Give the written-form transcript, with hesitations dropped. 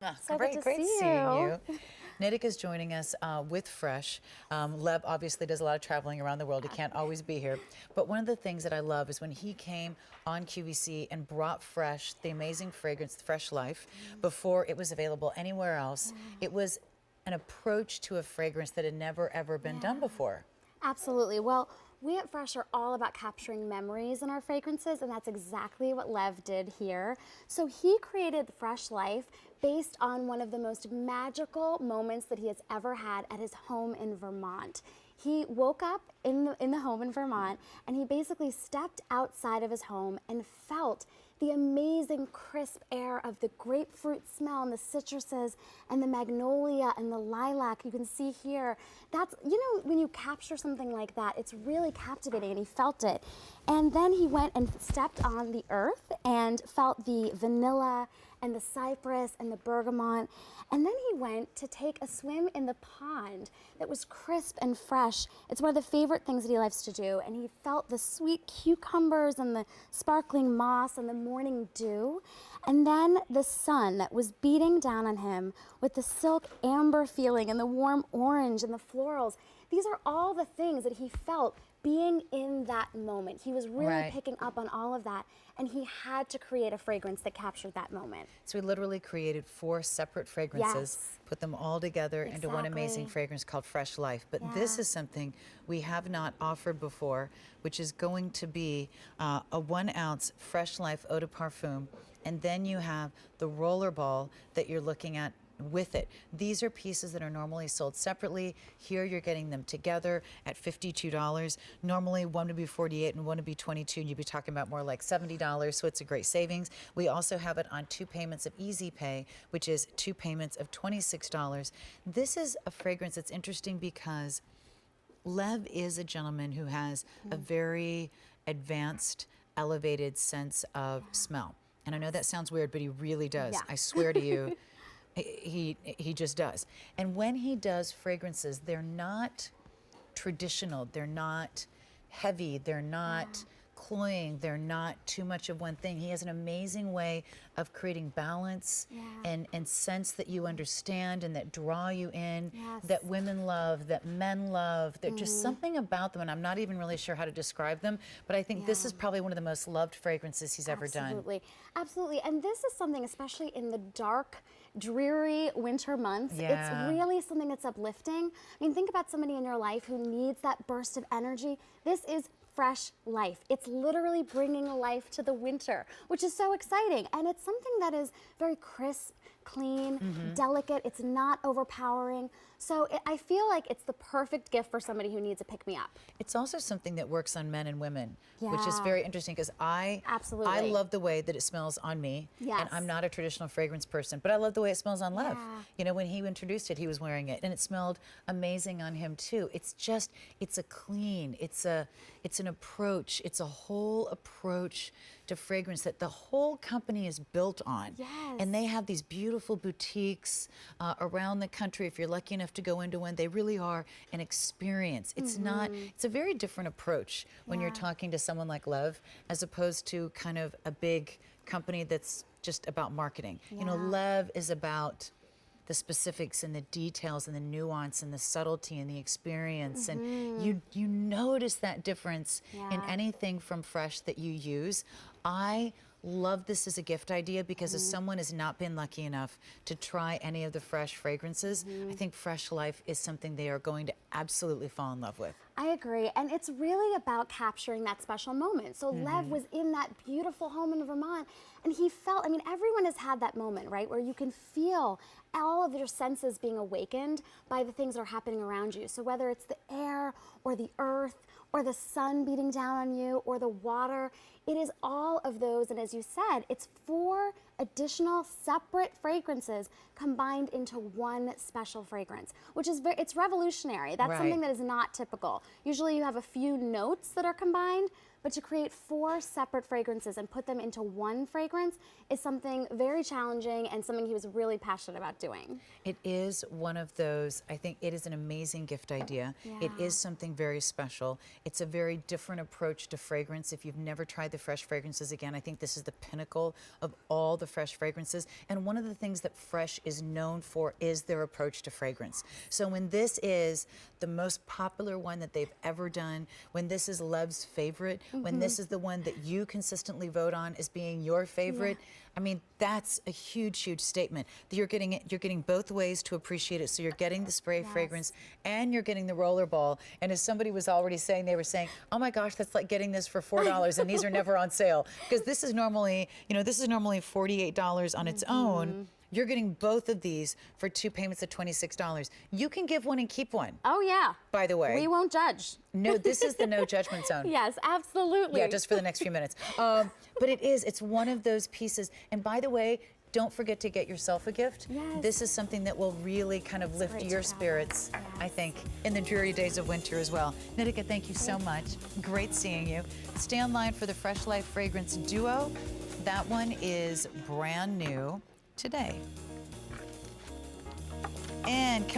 So Great good to see seeing you. you. Nidek is joining us with Fresh. Lev obviously does a lot of traveling around the world. He can't always be here. But one of the things that I love is when he came on QVC and brought Fresh, the amazing fragrance, Fresh Life, before it was available anywhere else. It was an approach to a fragrance that had never, ever been done before. Absolutely. Well, we at Fresh are all about capturing memories in our fragrances, and that's exactly what Lev did here. So he created Fresh Life based on one of the most magical moments that he has ever had at his home in Vermont. He woke up in the home in Vermont, and he basically stepped outside of his home and felt the amazing crisp air of the grapefruit smell and the citruses and the magnolia and the lilac you can see here. That's, you know, when you capture something like that, it's really captivating, and he felt it. And then he went and stepped on the earth and felt the vanilla and the cypress and the bergamot. And then he went to take a swim in the pond that was crisp and fresh. It's one of the favorite things that he likes to do. And he felt the sweet cucumbers and the sparkling moss and the morning dew. And then the sun that was beating down on him with the silk amber feeling and the warm orange and the florals. These are all the things that he felt being in that moment. He was really picking up on all of that, and he had to create a fragrance that captured that moment. So we literally created 4 separate fragrances, put them all together into one amazing fragrance called Fresh Life. But this is something we have not offered before, which is going to be a 1-ounce Fresh Life Eau de Parfum, and then you have the roller ball that you're looking at with it. These are pieces that are normally sold separately. Here you're getting them together at $52. Normally one would be $48 and one would be $22, and you'd be talking about more like $70, so it's a great savings. We also have it on 2 payments of Easy Pay, which is 2 payments of $26. This is a fragrance that's interesting because Lev is a gentleman who has a very advanced, elevated sense of smell. And I know that sounds weird, but he really does. I swear to you. He just does. And when he does fragrances, they're not traditional, they're not heavy, they're not cloying, they're not too much of one thing. He has an amazing way of creating balance and scents that you understand and that draw you in, that women love, that men love. There's just something about them, and I'm not even really sure how to describe them, but I think this is probably one of the most loved fragrances he's ever done. Absolutely. And this is something, especially in the dark, dreary winter months, it's really something that's uplifting. I mean, think about somebody in your life who needs that burst of energy. This is Fresh Life. It's literally bringing life to the winter, which is so exciting. And it's something that is very crisp, clean, delicate. It's not overpowering. So I feel like it's the perfect gift for somebody who needs a pick-me-up. It's also something that works on men and women, which is very interesting because I love the way that it smells on me. And I'm not a traditional fragrance person, but I love the way it smells on Lev. You know, when he introduced it, he was wearing it, and it smelled amazing on him too. It's just, it's a clean, it's an approach, it's a whole approach to fragrance that the whole company is built on. And they have these beautiful boutiques around the country. If you're lucky enough to go into one, they really are an experience. It's not, it's a very different approach when you're talking to someone like Lev as opposed to kind of a big company that's just about marketing. You know, Lev is about the specifics and the details and the nuance and the subtlety and the experience, and you notice that difference in anything from Fresh that you use. I love this as a gift idea because if someone has not been lucky enough to try any of the Fresh fragrances, I think Fresh Life is something they are going to absolutely fall in love with. I agree, and it's really about capturing that special moment. So Lev was in that beautiful home in Vermont, and he felt, I mean, everyone has had that moment, right, where you can feel all of your senses being awakened by the things that are happening around you. So whether it's the air or the earth or the sun beating down on you or the water, it is all of those, and as you said, it's 4 additional separate fragrances combined into one special fragrance, which is it's revolutionary. That's something that is not typical. Usually you have a few notes that are combined, but to create 4 separate fragrances and put them into one fragrance is something very challenging and something he was really passionate about doing. It is one of those, I think it is an amazing gift idea. It is something very special. It's a very different approach to fragrance. If you've never tried the fresh fragrances, again, I think this is the pinnacle of all the fresh fragrances. And one of the things that Fresh is known for is their approach to fragrance. So when this is the most popular one that they've ever done, when this is Lev's favorite, when this is the one that you consistently vote on as being your favorite, I mean, that's a huge, huge statement. You're getting both ways to appreciate it. So you're getting the spray fragrance and you're getting the roller ball. And as somebody was already saying, they were saying, oh my gosh, that's like getting this for $4 and these are never on sale. Because this is normally, this is normally $48 on its own. You're getting both of these for 2 payments of $26. You can give one and keep one. Oh yeah. By the way. We won't judge. No, this is the no judgment zone. Yes, absolutely. Yeah, just for the next few minutes. But it's one of those pieces. And by the way, don't forget to get yourself a gift. Yes. This is something that will really kind of lift your spirits, I think, in the dreary days of winter as well. Nitika, thank you so much. Great seeing you. Stay online for the Fresh Life Fragrance Duo. That one is brand new today. And